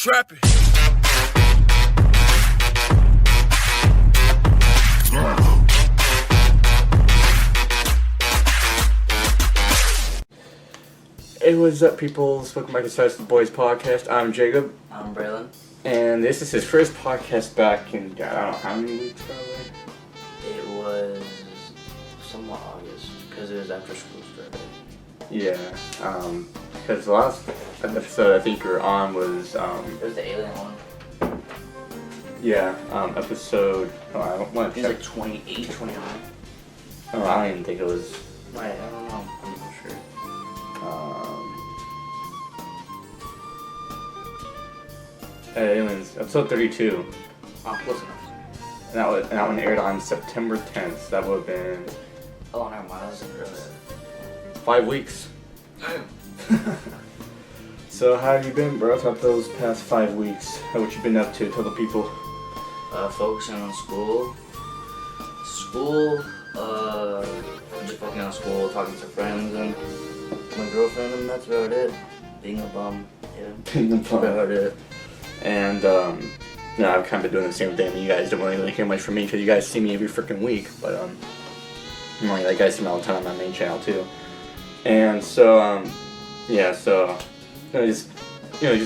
trapping. Hey, what's up, people? Welcome back to Size the Boys podcast. I'm Jacob. I'm Braylen. And this is his first podcast back in, I don't know how many weeks, probably? It was somewhat August, because it was after school started. Yeah, because the last episode I think you were on was, It was the alien one. yeah, episode, I don't want to It was check. like 28, 29. Oh, I don't even think it was, Right, I don't know. I'm not sure. Aliens, episode 32. Oh, close enough. And that one aired on September 10th, so that would have been Oh, never mind. That was earlier. 5 weeks. Damn. So how have you been, bro, throughout those past 5 weeks? What you been up to? Tell the people. Focusing on school. Just focusing on school, talking to friends and my girlfriend, and that's about it. Being a bum. Yeah. Being a That's bum. about it. And, I've kind of been doing the same thing. I mean, you guys don't really hear much from me because you guys see me every freaking week. But, you guys see me all the time on my main channel, too. And so, just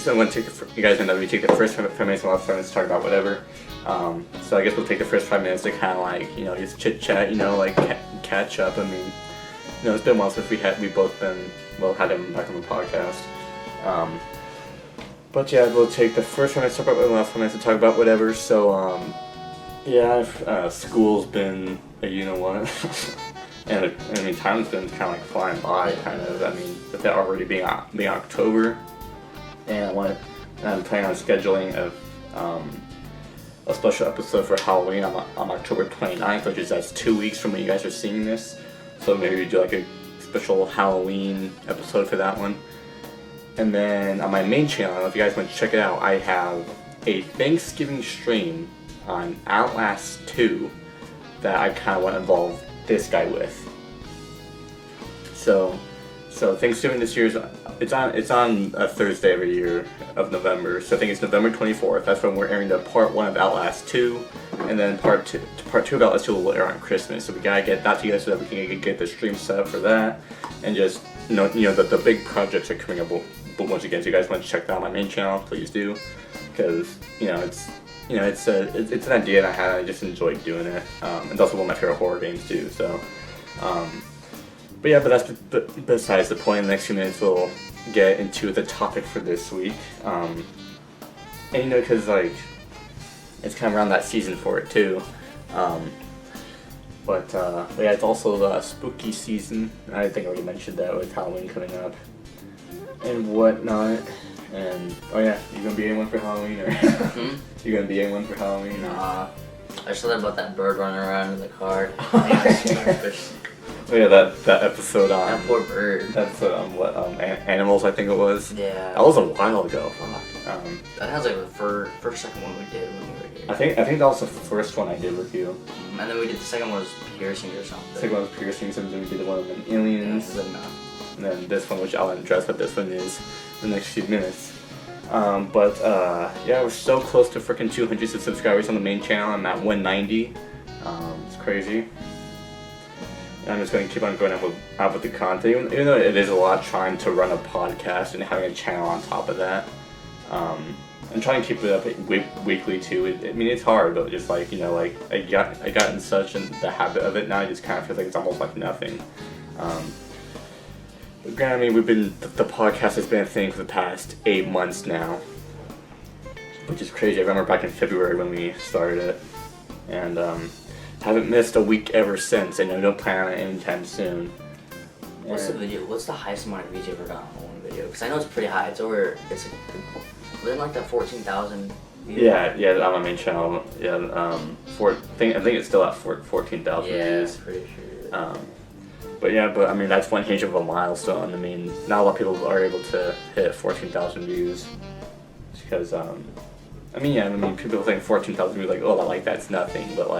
I want to take you guys know that we take the first 5 minutes of our friends to talk about whatever. So I guess we'll take the first 5 minutes to kind of just chit chat, catch up. I mean, it's been a while since we had both had him back on the podcast. But yeah, we'll take the first 5 minutes to talk about the last 5 minutes to talk about whatever. So school's been what, and I mean time's been kind of flying by, kind of. I mean, with that already being October, and I'm planning on scheduling a special episode for Halloween on October 29th, which is that's 2 weeks from when you guys are seeing this. So maybe we do a special Halloween episode for that one. And then on my main channel, if you guys want to check it out, I have a Thanksgiving stream on Outlast 2 that I kind of want to involve this guy with. So Thanksgiving this year it's on a Thursday every year of November. So I think it's November 24th. That's when we're airing the part 1 of Outlast 2, and then part 2 of Outlast 2 will air on Christmas. So we gotta get that together so that we can get the stream set up for that, and just the big projects are coming up. But once again, if you guys want to check that out on my main channel, please do, because it's an idea that I had. I just enjoyed doing it. It's also one of my favorite horror games too. So, but that's besides the point. In the next few minutes, we'll get into the topic for this week. And because it's kind of around that season for it too. But it's also the spooky season. I think I already mentioned that with Halloween coming up and whatnot. And you gonna be in one for Halloween, or you gonna be in one for Halloween? Nah. I just thought about that bird running around in the car. That episode on that poor bird. That's animals, I think it was. Yeah. That was a while ago. Fuck. That sounds like the first second one we did when we were here. I think that was the first one I did with you. And then we did the second one was piercing or something. The second one was piercings, and then we did the one with the aliens. Yeah, and then this one, which I'll address what this one is in the next few minutes. We're so close to freaking 200 subscribers on the main channel. I'm at 190. It's crazy. And I'm just going to keep on going out with the content, even though it is a lot trying to run a podcast and having a channel on top of that. And trying to keep it up weekly too. It's hard, but just I got in such the habit of it now. I just kind of feel like it's almost like nothing. But granted, the podcast has been a thing for the past 8 months now, which is crazy. I remember back in February when we started it, and haven't missed a week ever since, and I don't plan on it anytime soon. What's the highest amount of views you ever gotten on one video? Because I know it's pretty high. Within like that 14,000 views. Yeah, on my main channel. Yeah, I think it's still at 14,000 views. Yeah, pretty sure. But that's one huge of a milestone. Not a lot of people are able to hit 14,000 views, because people think 14,000 views that's nothing, but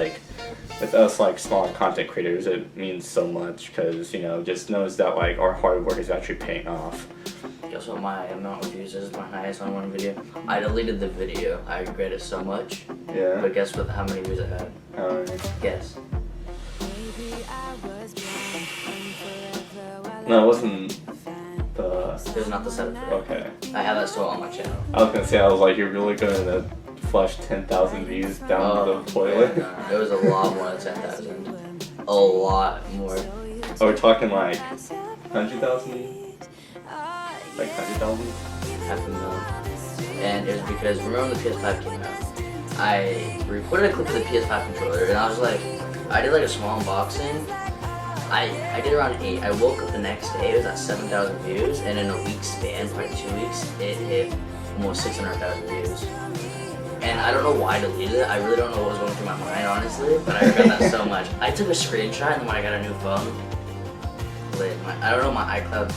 with us smaller content creators, it means so much, because just knows that our hard work is actually paying off. Guess what my amount of views is? My highest on one video. I deleted the video. I regret it so much. Yeah. But guess what? How many views I had? Guess. No, it wasn't the... It was not the 7th. Okay. I have that still on my channel. I was gonna say, I was like, you're really gonna flush 10,000 views down the toilet? Yeah, no, it was a lot more than 10,000. A lot more. Are we talking like 100,000? Like 100,000? Half a million. And it was because, remember when the PS5 came out? I recorded a clip of the PS5 controller, and I was like, I did like a small unboxing. I did around 8. I woke up the next day, it was at 7,000 views, and in a week's span, probably 2 weeks, it hit almost 600,000 views. And I don't know why I deleted it. I really don't know what was going through my mind, honestly, but I regret that so much. I took a screenshot, and then when I got a new phone, I don't know, my iCloud,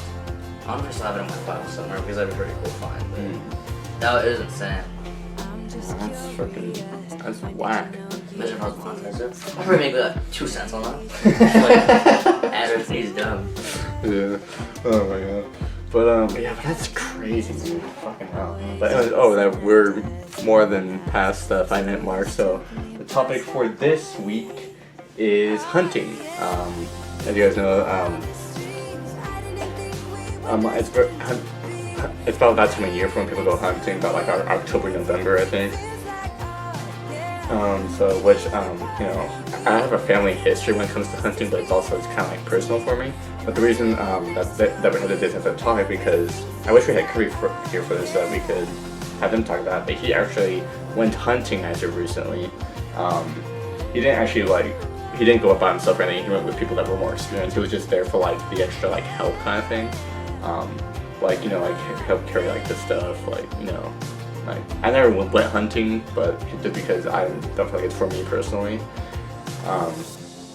I don't know if I still have it in my file somewhere, because that'd be pretty cool to find. But it was insane. That's freaking, that's whack. Imagine if I was monetized. I'll probably make like 2 cents on that. Like, advertising dumb. Yeah. Oh my god. But yeah, but that's crazy, dude. Fucking hell. But that we're more than past the 5-minute mark. So the topic for this week is hunting. As you guys know, it's about that time of year for when people go hunting. About like October, November, I think. You know, I have a family history when it comes to hunting, but it's kind of like personal for me. But the reason that we had this as a topic because I wish we had Kirby here for this so that we could have him talk about it. But he actually went hunting as of recently. He didn't go up by himself or anything. He went with people that were more experienced. He was just there for like the extra like help kind of thing. Like help carry like the stuff, like you know. Like, I never went hunting, but just because I don't feel like it's for me personally.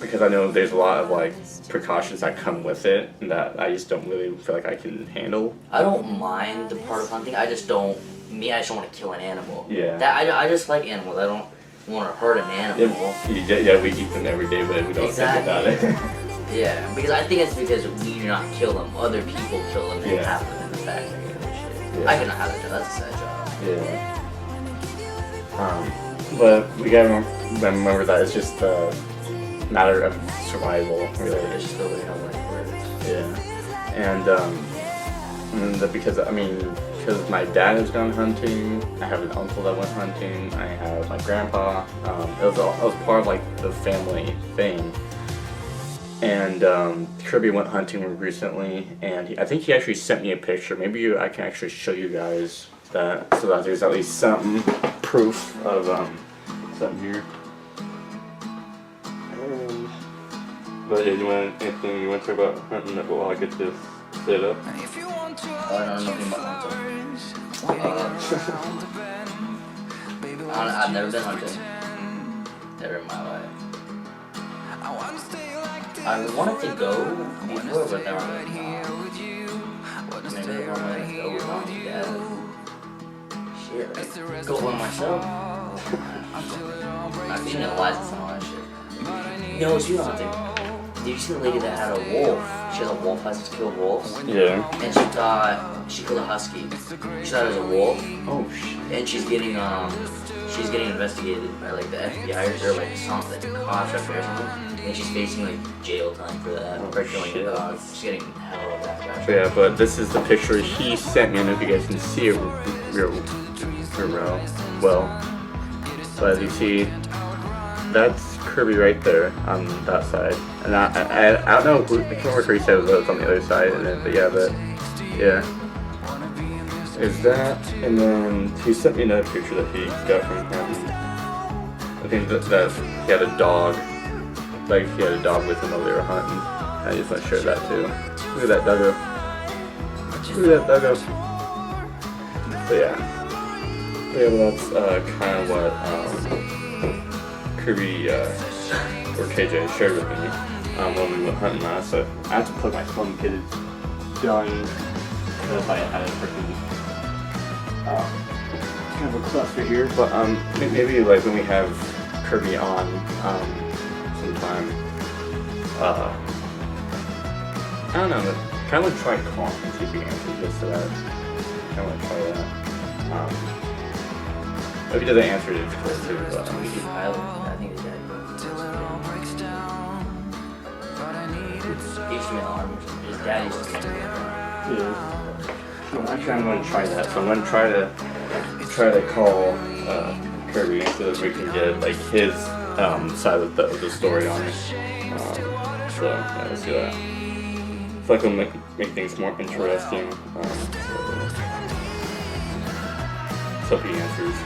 Because I know there's a lot of like precautions that come with it that I just don't really feel like I can handle. I don't mind the part of hunting. I just don't want to kill an animal. Yeah. I just like animals. I don't want to hurt an animal. Yeah, we eat them every day, but we don't think about it. Yeah, because I think it's because we do not kill them. Other people kill them and have them in the factory and shit. Yeah. I cannot have that job. That's a sad job. Yeah. But we gotta remember that it's just a matter of survival, really. It's just the way how life works. Yeah. And because my dad has gone hunting, I have an uncle that went hunting, I have my grandpa. It was part of like the family thing. And Kirby went hunting recently, and I think he actually sent me a picture. Maybe I can actually show you guys that, so that there's at least some proof of something here. But yeah, anything you want to talk about hunting while I get this set up? I don't know nothing about hunting. I've never been hunting. Never in my life. I wanted to go before, but now I'm like, maybe I'm gonna go with mom and dad. Shit, go by myself. I've seen a license and all that shit. No, she was hunting. Did you see the lady that had a wolf? She has a wolf license to kill wolves. Yeah. And she killed a husky. She thought it was a wolf. Oh shit. And she's getting investigated by like the FBI or like something, contract or something. And she's facing like jail time for that. For killing a dog. She's getting hell of that. Yeah, but this is the picture he sent me. I don't know if you guys can see it real well. But as you see, that's Kirby right there on that side. And I don't know who, I can't remember who he said it was on the other side. And then, but yeah. Is that, and then he sent me another picture that he got from him. I think that he had a dog. Like he had a dog with him while they were hunting. I just want to share that too. Look at that doggo. Look at that doggo. So yeah. Well, that's kind of what Kirby or KJ shared with me when we went hunting last. So I have to plug my phone because it's dying. If I had a freaking kind of a cluster here, but maybe like when we have Kirby on sometime, I don't know, kind kind of want to try calling and see if he answers this so that I want to try that. If he doesn't answer it, it's cool too. But, We do Tyler. I think his dad he used to be an army. His dad used to be an army. yeah. Actually, I'm going to try that. So I'm going to try to call Kirby so that we can get like his side of the story on it. So yeah, let's do that. I feel like it'll make things more interesting. So if he answers.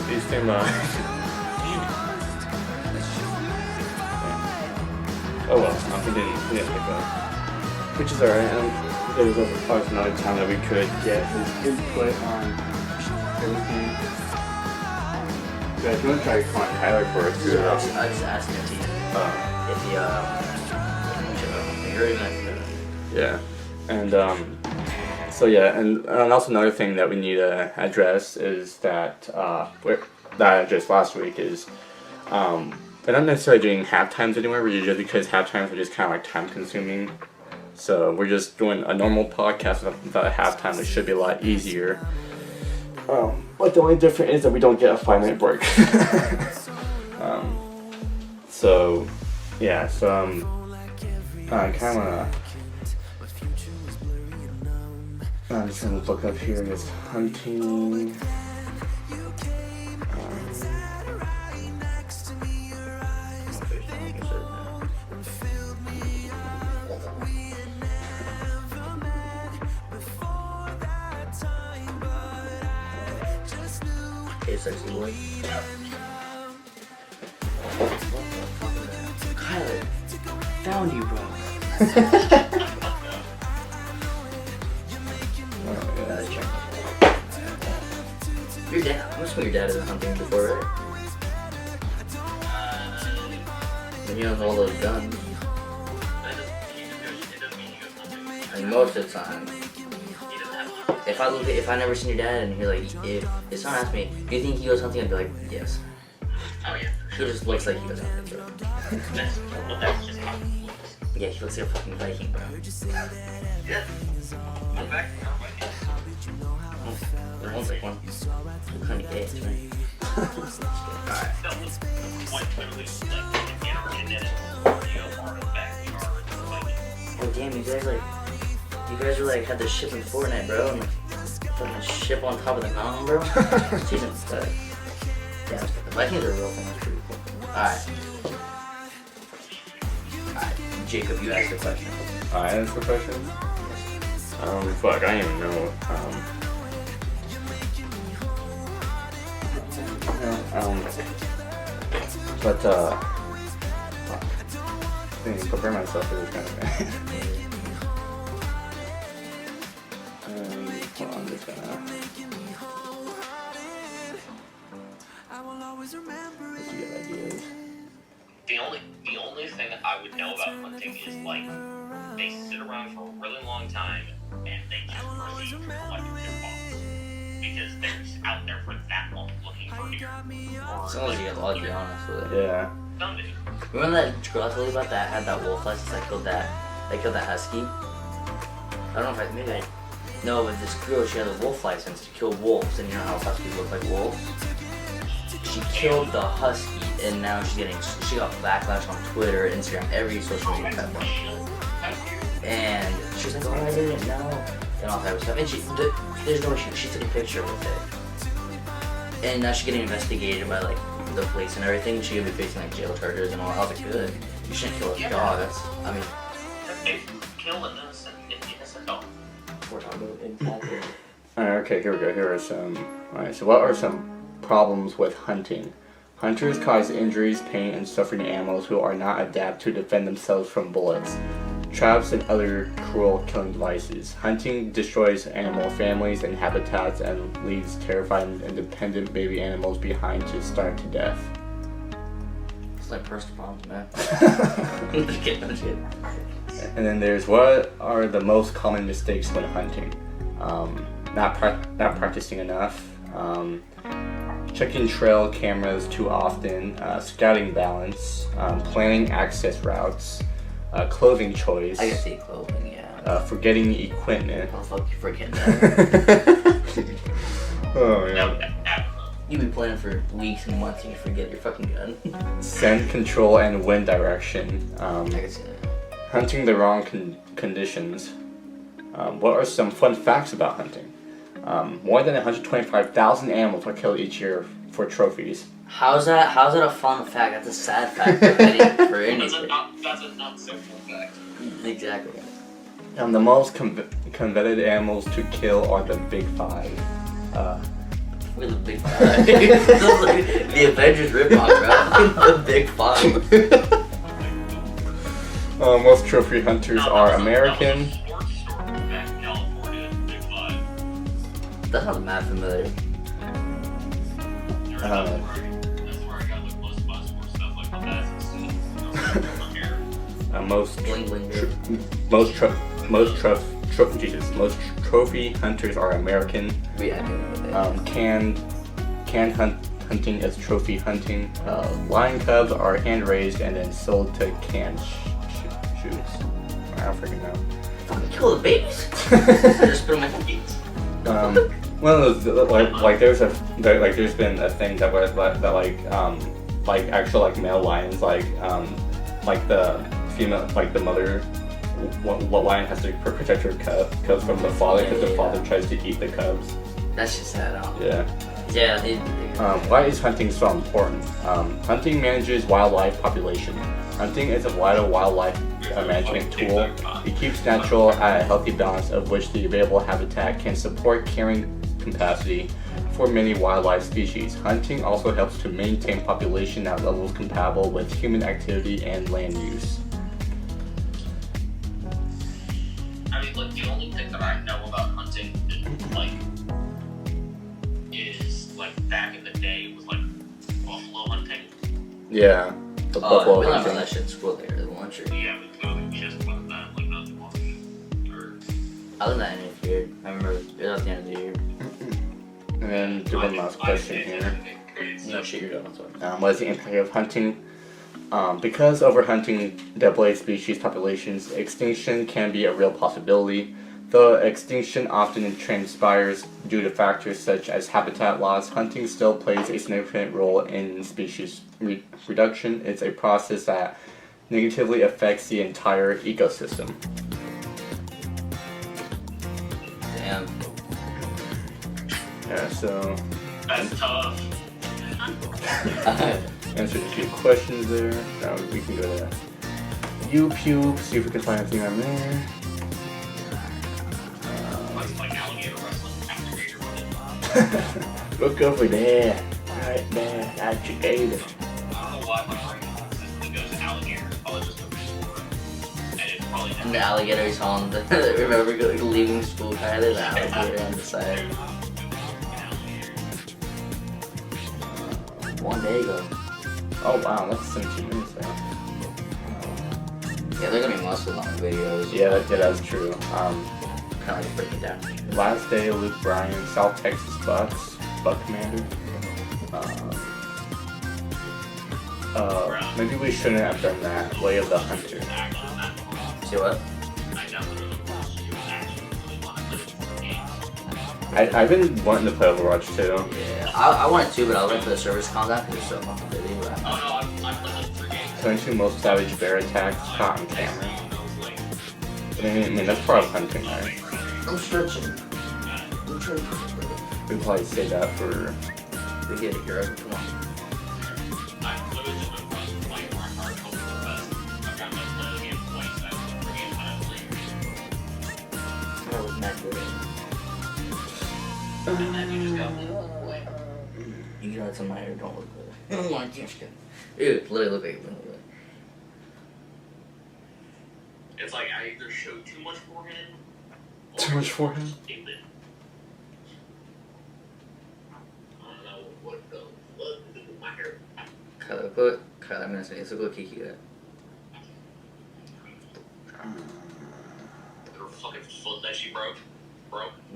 Please stand by. Oh well, he didn't pick up. Which is alright. There was also another time that we could get his input on everything. Yeah, if you want to try calling Tyler for us, do I it. just asked him if he, you're even Yeah, and so yeah, and also another thing that we need to address is that that I addressed last week is we're not necessarily doing half times anymore. We're just because half times are just kind of like time consuming. So we're just doing a normal podcast without a halftime, which should be a lot easier. But the only difference is that we don't get a 5-minute break. So yeah, so I kind of I'm just gonna look up here this hunting. Hey, sexy boy. Kyler, found you, bro. Your dad, I'm assuming your dad isn't hunting before, right? When you have all those guns. I mean, most of the time. If I never seen your dad and you're like, if someone asked me, do you think he goes hunting? I'd be like, yes. Oh yeah. He just looks like he goes hunting, bro. That's just how he looks. Yeah, he looks like a fucking Viking, bro. Yeah. In fact, There one's like one. Kind of gay, right? Alright. no, quite literally like an internet part of backyard Viking. Oh damn, you guys were like had the ship in Fortnite, bro, and like fucking ship on top of the mountain, bro. Jesus, yeah, the Vikings are a real thing. That's pretty cool. Alright, Jacob, you asked the question. I asked the question. Fuck, I don't even know. But fuck. I need to prepare myself for this kind of thing. Hold on, I'm just gonna. Let's get ideas. The only thing that I would know about hunting is like they sit around for a really long time and they just proceed to collect their bones because they're just out there for that long looking for deer. Someone's get lucky, to be honest with it. Yeah. Some do. Remember that girl I told you about that had that wolf license that killed that husky? I don't know if maybe I. No, but this girl, she had a wolf license to kill wolves, and you know how huskies look like wolves? She killed the husky, and now she got backlash on Twitter, Instagram, every social media platform. And she was like, oh, I didn't know, and all type of stuff. And there's no issue, she took a picture with it. And now she's getting investigated by like the police and everything. She could be facing like jail charges and all. I was like, good. You shouldn't kill a dog. I mean, They kill an innocent dog. we're talking about exactly. Alright, okay, here we go. Here are some. Alright, so what are some problems with hunting? Hunters cause injuries, pain, and suffering to animals who are not adapted to defend themselves from bullets, traps, and other cruel killing devices. Hunting destroys animal families and habitats and leaves terrified and dependent baby animals behind to starve to death. like personal problems, man. Just kidding, I'm just kidding. And then there's what are the most common mistakes when hunting? Not practicing enough, checking trail cameras too often, scouting balance, planning access routes, clothing choice. I guess the clothing, yeah. Forgetting equipment. How the fuck you forgetting that? Oh yeah. You've been planning for weeks and months and you forget your fucking gun. Scent control and wind direction. I can see that. Hunting the wrong conditions. What are some fun facts about hunting? More than 125,000 animals are killed each year for trophies. How's that a fun fact? That's a sad fact for anything. That's a not so fun fact. Exactly. The most coveted animals to kill are the big five. We're the big five. The Avengers ripoff, bro. The big five. Most trophy hunters are American. That was a sports story back in California, Big Five. That's not mad familiar. That's where I got like most of my sports stuff, like the bats and stuff. Most Bling bling. most trophy hunters are American. Yeah, I knew that. Canned hunting is trophy hunting. Lion cubs are hand raised and then sold to canned shoots. I don't freaking know. Fucking kill the babies. Just put them in kids. One of those there's been a thing that actual male lions like the female the mother what lion has to protect her cubs from the father because the father tries to eat the cubs. That's just sad. Yeah. Yeah. Why is hunting so important? Hunting manages wildlife population. Hunting is a vital wildlife management tool. It keeps natural at a healthy balance of which the available habitat can support carrying capacity for many wildlife species. Hunting also helps to maintain population at levels compatible with human activity and land use. I mean, like, the only thing that I know about hunting is back in the day, it was buffalo hunting. Yeah. The buffalo we learned hunting. about that shit in school there, the one tree. Yeah, we literally just about that, not too long. Or, I learned that in 8th grade. I remember it was at the end of the year. And then do one last question here. No shit, you're going on. What is the impact of hunting? Because overhunting deadly species populations, extinction can be a real possibility. Though extinction often transpires due to factors such as habitat loss, hunting still plays a significant role in species reduction. It's a process that negatively affects the entire ecosystem. Damn. Yeah, so that's tough. answered a few questions there. Now we can go to YouTube, see if we can find anything on there. Alligator wrestling, alligator running. Look over there. Right there. That's your gator. I don't know why my brain consistently goes to alligator. Probably just a and it's probably And the alligator's on the. Remember leaving school, kind of there's an alligator on the side. One day ago. Oh wow, that's 17 minutes there. Yeah, they're gonna be mostly long videos. Yeah, that's true. Kind of like break it down. Last day, Luke Bryan, South Texas Bucks, Buck Commander. Maybe we shouldn't have done that. Way of the Hunter. See what? I've been wanting to play Overwatch too. Yeah, I wanted to, but I was waiting for the service calm down because it's so fucking busy. But I played like 3 games. 22 most savage bear attacks caught on camera. I mean, that's part of hunting, right? I'm stretching. I'm trying to We'd probably say that for. we get it, Europe. Come on. I've literally just been playing hard, hoping for the best. I've gotten to play the game twice. I've played 3 games out of 3 years. That was not good. And then you just gotta play. You got some hair, don't look good. I don't want to just go. Dude, literally look like you look good. It's like I either show too much forehead. Too much forehead? Stupid. I don't know what my hair. try that. I'm gonna say it's a good Kiki guy. Her fucking foot that she broke.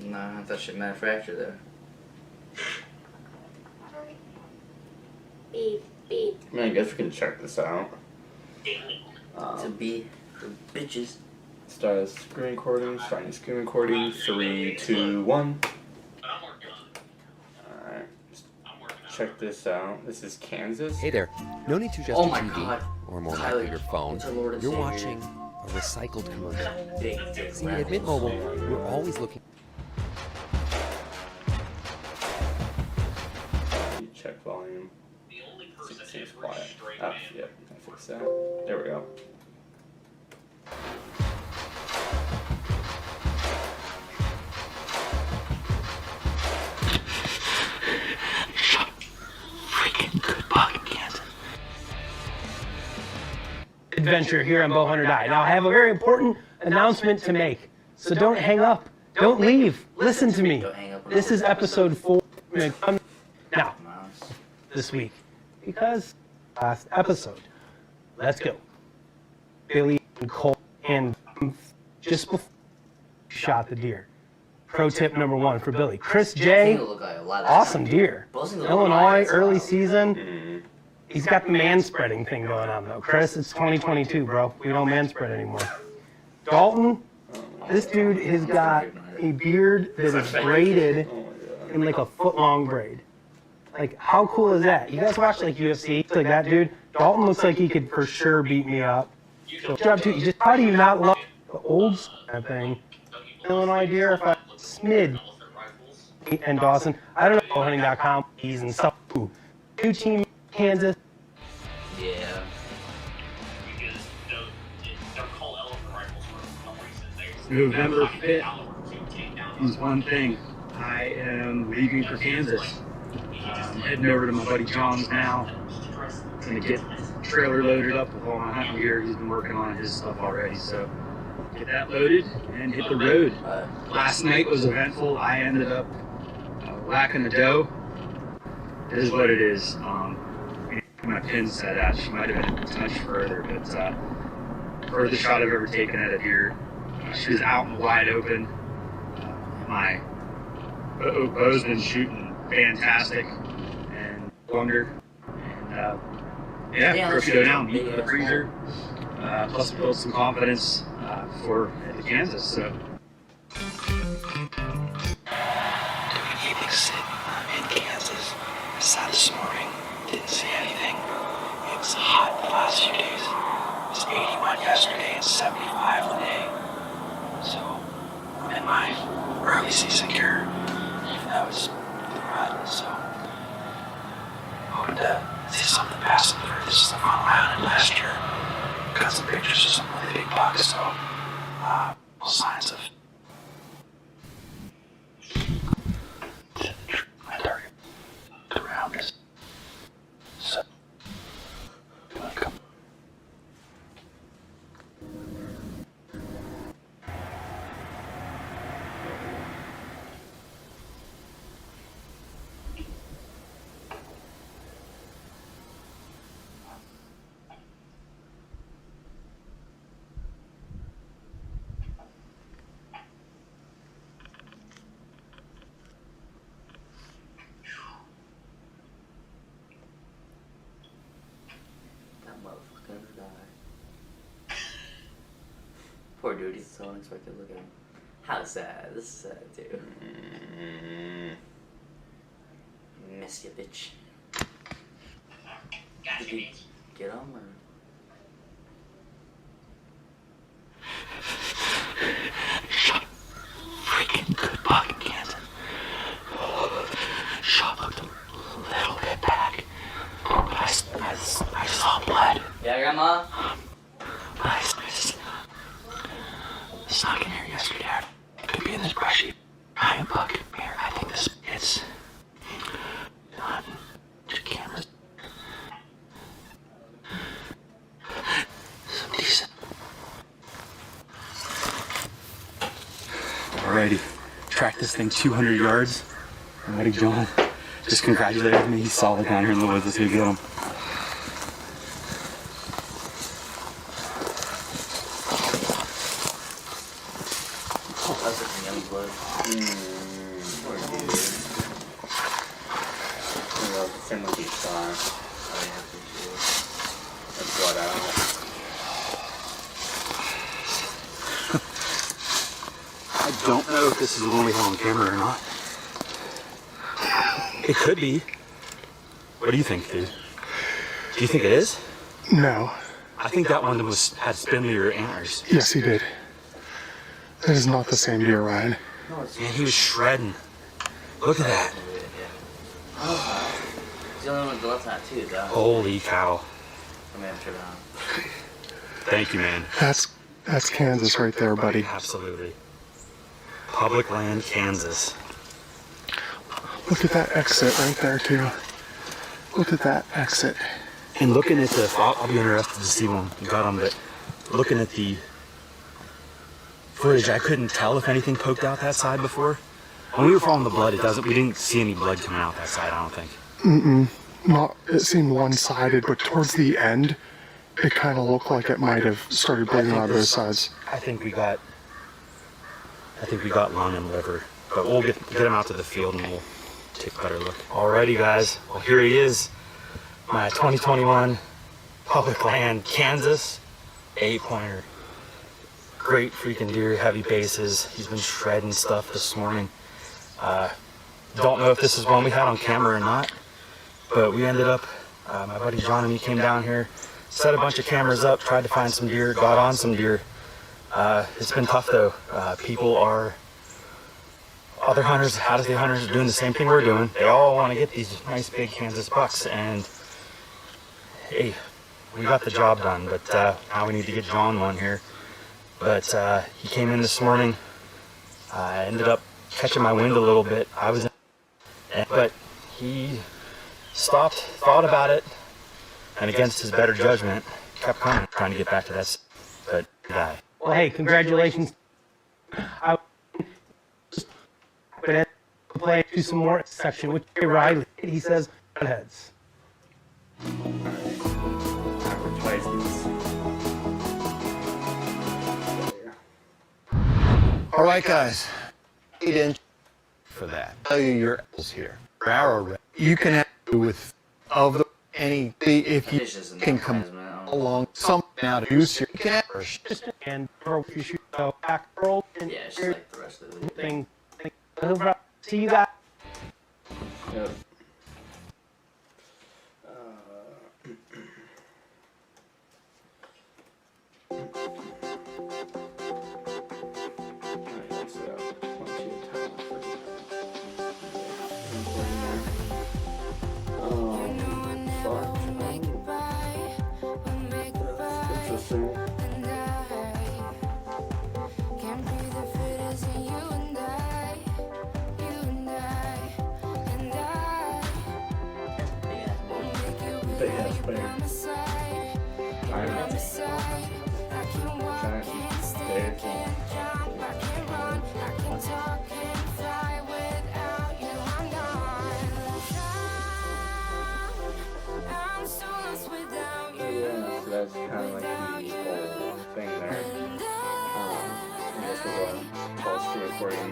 Nah, I thought she had a fracture there. Beep, beep. I mean, I guess we can check this out. To be the bitches. Start screen recording, starting screen recording, 3, 2, 1. But I'm working on it. Alright, I'm working on it. check this out. This is Kansas. Hey there. No need to adjust Oh your my TV, God. or more Tyler, likely your phone. it's a Lord and You're Savior. watching a recycled commercial. Big dick See, at Mint Mobile, we're always looking. Check volume. The only person Seems every quiet. straight Oh, man yep, I fixed that. There we go. Adventure here on Bowhunter Die. Now I have a very important announcement to make, so don't hang up, don't leave, listen to me. Don't hang up on This is episode 4 now Mouse. this week because last episode. Let's go. Billy and Cole and just before shot the deer. Pro tip number 1 for Billy. Chris I think J, it'll look like a lot of awesome deer. Both of them look Illinois, like early wild. season. He's got the man spreading thing going on though. Chris, it's 2022, bro. We don't man spread anymore. Dalton, this dude has got a beard that is braided Oh my god. in like a foot-long braid. Like, how cool is that? You guys watch like UFC, like that dude? Dalton looks like he could for sure beat me up. So, good job too. You just, how do you not love the old kind of thing? Illinois deer, if I smid and Dawson. I don't know hunting.com keys and stuff. Ooh. New team, Kansas. Yeah. because they're called elephant rifles for some reason. November 5th Caliber to take down. is one thing. I am leaving for Kansas. Heading over to my buddy John's now. Gonna get trailer loaded up with all my hunting gear. He's been working on his stuff already, so get that loaded and hit the road. Last night was eventful. I ended up whacking a doe. It is what it is. My pin set out. She might have been a touch further, but furthest shot I've ever taken at a deer. She was out in the wide open. My bow's been shooting fantastic and longer. And yeah, first go down, meet the freezer. Plus build some confidence for the Kansas. So. Evening sit in Kansas. I sat this morning, didn't see anything. It was hot the last few days. It was 81 yesterday and 75 today. So I'm in my early season gear, even though it's the rut. So hoping to see something passing through. This is the front line, and last year got some pictures of some really big bucks. So signs of my target around us. So, come. That motherfucker gonna die. Poor dude, he's so unexpected. Look at him. How sad. This is sad too. Miss you, bitch. Gotcha, Did you bitch. get him or? Freaking good buck in Kansas. Shot looked a little bit back. I saw blood. Yeah, Grandma? I snuck in here yesterday. Could be in this brushy giant buck here. I think it's on two cameras. Some decent. Alrighty, tracked this thing 200 yards. My buddy John just congratulated me. He's solid down here in the woods. Let's go get him. blood. Poor dude. Same with each star. Oh yeah, for sure. That's blood out. I don't know if this is the one we have on camera or not. It could be. What do you think, dude? Do you think it is? No. I think that one had spindlier antlers. Yes, he did. That is not the same deer, Ryan. Man, he was shredding. Look at that. He's the only one with the left tattoo, though. Holy cow. I mean, I'm tripping on. Thank you, man. That's Kansas right there, buddy. Absolutely. Public land, Kansas. Look at that exit right there, too. Look at that exit. And looking at the, I'll be interested to see when you got them, but looking at the footage, I couldn't tell if anything poked out that side before. When we were following the blood, we didn't see any blood coming out that side, I don't think. Not, it seemed one-sided, but towards the end, it kind of looked like it might have started bleeding on both sides. I think we got lung and liver, but we'll get him out to the field and we'll take a better look. Alrighty, guys. Well, here he is, my 2021 public land, Kansas 8-pointer. Great freaking deer, heavy bases. He's been shredding stuff this morning. Don't know if this is one we had on camera or not, but we ended up, my buddy John and me came down here, set a bunch of cameras up, tried to find some deer, got on some deer. It's been tough though. Other hunters, out-of-state hunters are doing the same thing we're doing. They all want to get these nice big Kansas bucks, and hey, we got the job done, but now we need to get John one here. But he came in this morning. I ended up catching my wind a little bit. But he stopped, thought about it, and against his better judgment, kept coming, trying to get back to that, but he died. Well, hey, congratulations. But at the play to some more section with Jay Riley. He says, heads. All right, guys. Eat in for that. Tell you your apples here. Arrow. You can have with of the any if you can come along some now to use your cameras. And if you shoot a back roll and Yeah, it's just like the rest of the thing. See you guys. Yep. That's kind of like the whole thing there. I guess we'll go and pause the recording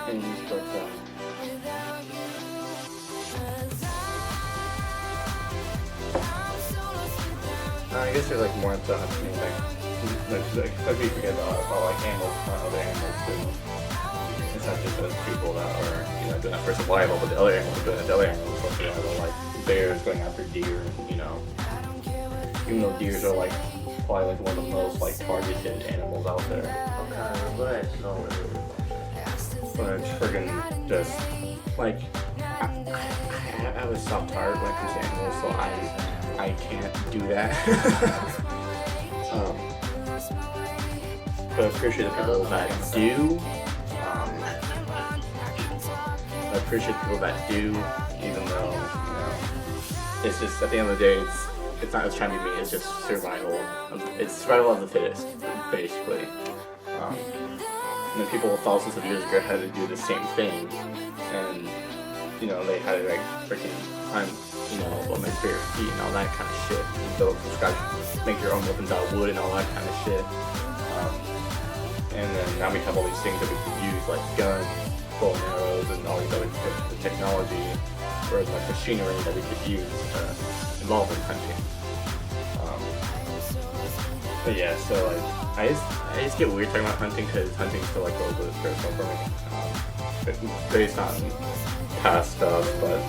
things, but I guess there's like more to hunting, like we forget about like animals, other animals too. It's not just those people that are, doing that for survival, but the other animals are doing it. The other animals for survival, like bears going after deer, even though deers are like probably like one of the most like targeted animals out there. Okay, But it's friggin' just like I have a soft heart when it comes to animals, so I can't do that. But I appreciate the people that do. I appreciate people that do, even though it's just at the end of the day, it's not just trying to be me. It's just survival. It's survival of the fittest, basically. And then people thousands of years ago had to do the same thing, and they had to like freaking climb, on their bare feet and all that kind of shit. And build from scratch, make your own weapons out of wood and all that kind of shit. and then now we have all these things that we can use, like guns, bow and arrows, and all these other technology, or like machinery that we could use involved in hunting. But yeah, so like I just get weird talking about hunting because hunting's still like a little bit personal for me, based on past stuff. But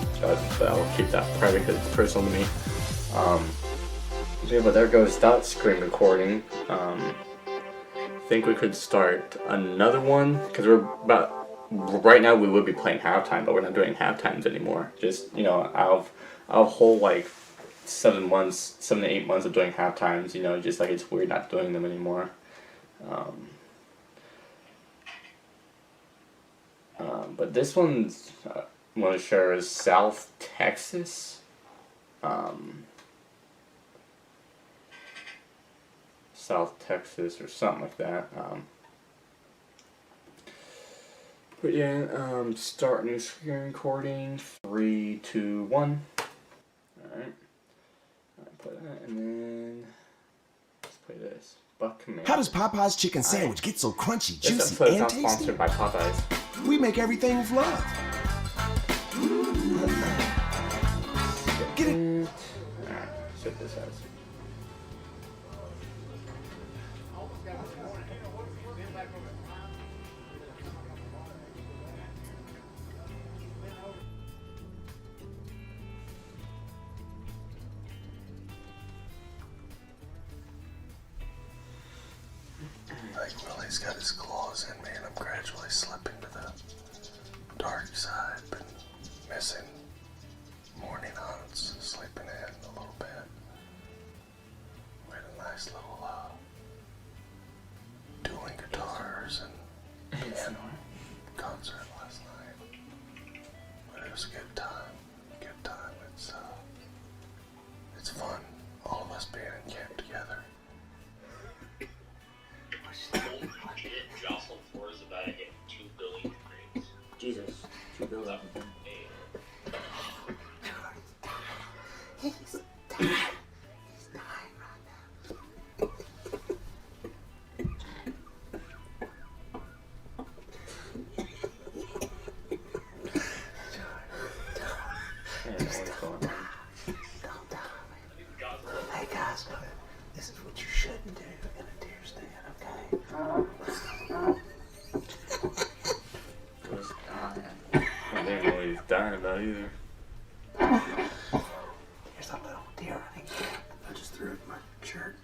I'll keep that private because it's personal to me. Yeah, but there goes that screen recording. I think we could start another one because right now we would be playing halftime, but we're not doing halftimes anymore. Just out of a whole like 7 to 8 months of doing halftimes, just like it's weird not doing them anymore. But this one's I want to share is South Texas. South Texas or something like that. But yeah, start new screen recording. 3, 2, 1. Alright. Put that and then let's play this. Buck Command. How does Popeye's chicken sandwich get so crunchy, This juicy, episode is and not tasty? sponsored by Popeyes. We make everything with love. Get it? Alright, set this as. Like Willie's got his claws in me and I'm gradually slipping to the dark side. Been missing morning hunts, sleeping in a little bit. We had a nice little dueling guitars and piano concert last night. But it was a good time. It's fun. All of us being in camp together. Jocelyn Flores about to hit 2 billion grades. Jesus, 2 billion. He's dying. He's dying right now. Don't die, man. Hey guys, this is what you shouldn't do in a deer stand, okay? I didn't know he was dying about either. Here's a little deer hunting kit. I just threw it in my shirt.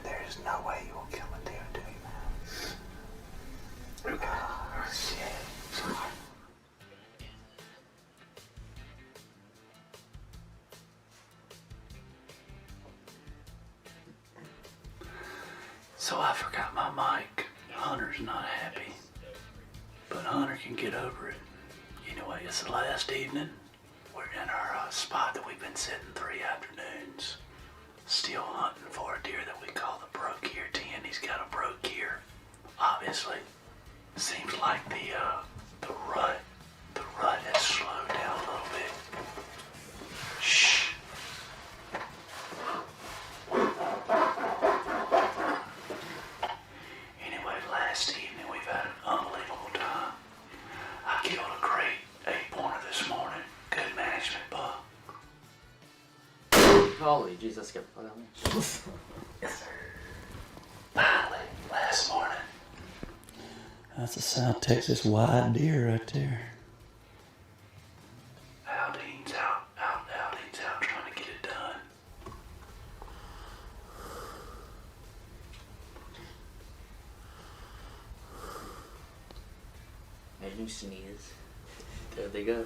There is no way you will kill a deer, do you, man? Okay. Oh, shit. Sorry. So I forgot my mic. Hunter's not happy. But Hunter can get over it. Anyway, it's the last evening. We're in our spot that we've been sitting 3 afternoons. Still hunting for a deer that we call the broke ear 10. He's got a broke ear, obviously. Seems like the rut has slowed down a little bit. Shh. Anyway, last evening we've had an unbelievable time. I killed a great 8-pointer this morning. Good management, buck. Holy jeez, let's get that one. Yes, sir. Finally, last morning. That's a South Texas wide deer right there. Aldine's out trying to get it done. Imagine you sneeze. There they go.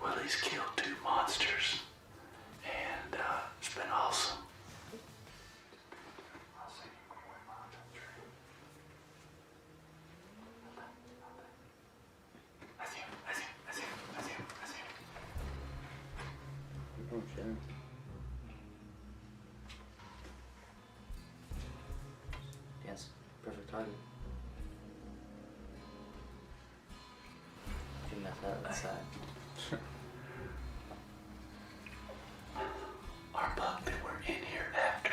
Willie's killed 2 monsters, and it's been awesome. Oh shit. Yes, perfect target. If you mess that outside. Our buck that we're in here after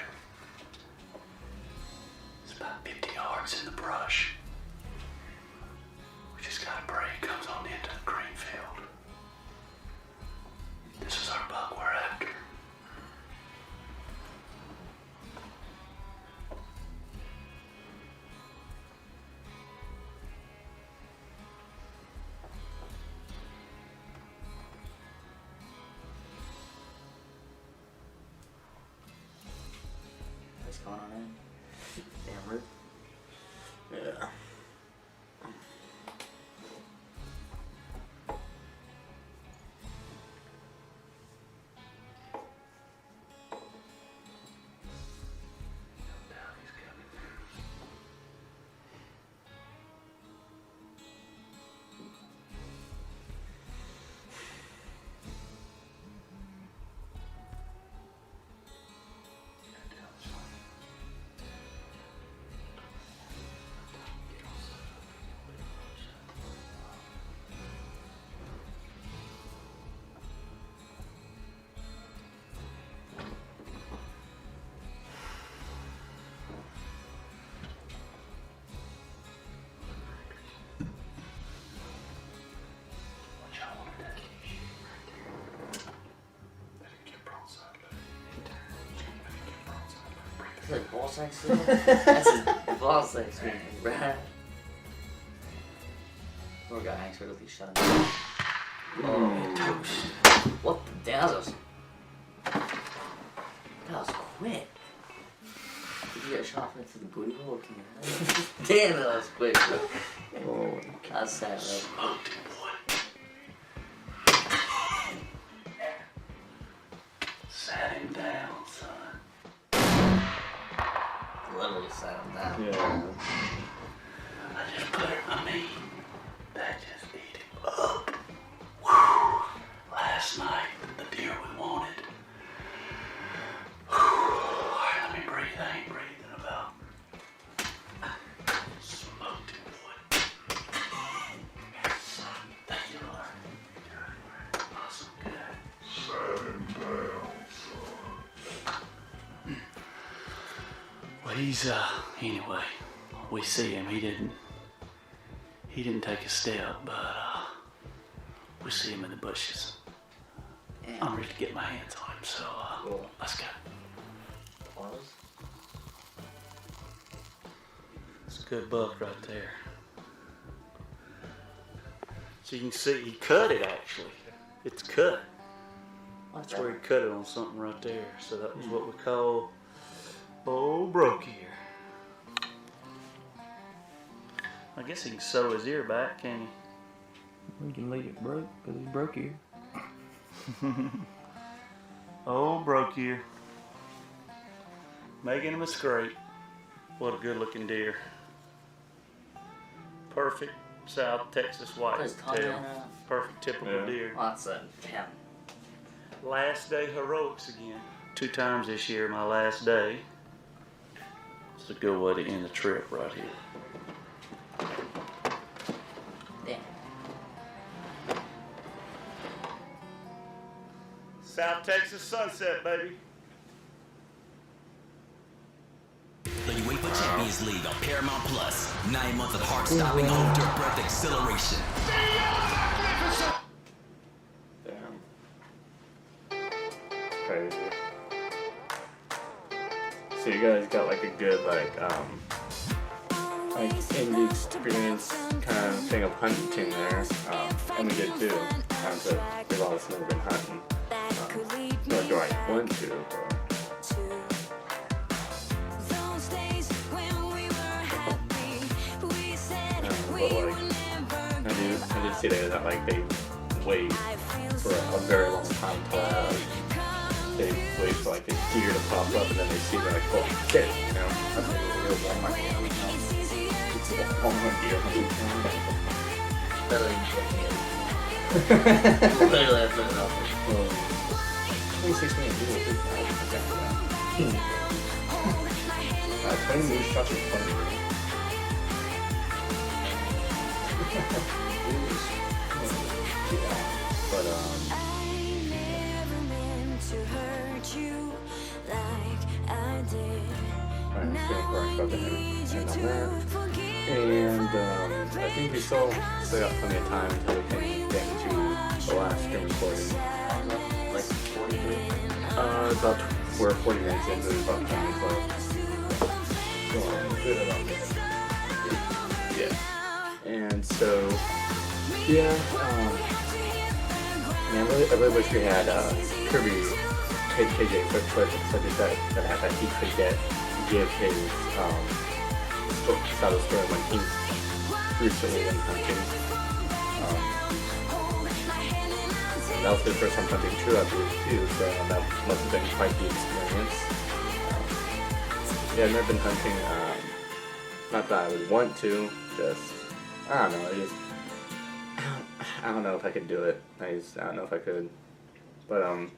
going on there. Damn rip. Yeah. That's like ball sack still? That's a ball sack screaming, bruh. Poor guy, thanks for looking shot. Oh, toast. What the damn? That was quick. Did you get shot into the booty hole? Damn, that was quick, bro. Oh, That's sad, bro. Sat him down, son. Literally sat him down. yeah. I just put it, that just ate him up. Whew. Last night, the deer we wanted. Whew. All right, let me breathe. I ain't breathing about. Smoked him, boy. Thank you, Lord. Awesome, good. Well, he's, anyway, we see him. He didn't take a step, but, we see him in the bushes. I'm ready to get my hands on him, so, Cool. let's go. Pause. It's a good buck right there. So you can see, he cut it, actually. It's cut. That's where he cut it on something right there. So that was what we call old broke ear. I guess he can sew his ear back, can he? We can leave it broke because it's broke here. Old broke ear. Making him a scrape. What a good looking deer. Perfect South Texas white Put his tongue tail. in it. Perfect typical Yeah. deer. Oh, that's a damn. Last day heroics again. 2 times this year, my last day. It's a good way to end the trip right here. Damn. South Texas sunset, baby. The UEFA Champions League on Paramount Plus. 9 months of heart-stopping home dirt breath acceleration. Damn. Crazy. So you guys got like a good like in the experience kind of thing of hunting there, and we did too. But we've all never been hunting. Nor do I want to. But like, I did see that like they wait for a very long time until they wait for like a deer to pop up and then they see they're like, oh shit, you know. That's like a real Walmart deer. It's a Walmart deer hunting. Literally that's what it is. 2016 people 20 moose shots are funny. But and I think we still got plenty of time until we can get into the last screen recording. Like 43. About we're 40 minutes in, there's about 10 minutes left. Good about this. Yeah. And so, yeah, man, I really wish we had Kirby KJ for subject that he could give his side of the story when he recently went hunting. And that was his first time hunting too, I believe too, so that must have been quite the experience. Yeah, I've never been hunting, not that I would want to, just, I don't know, I don't know if I could do it. I don't know if I could. But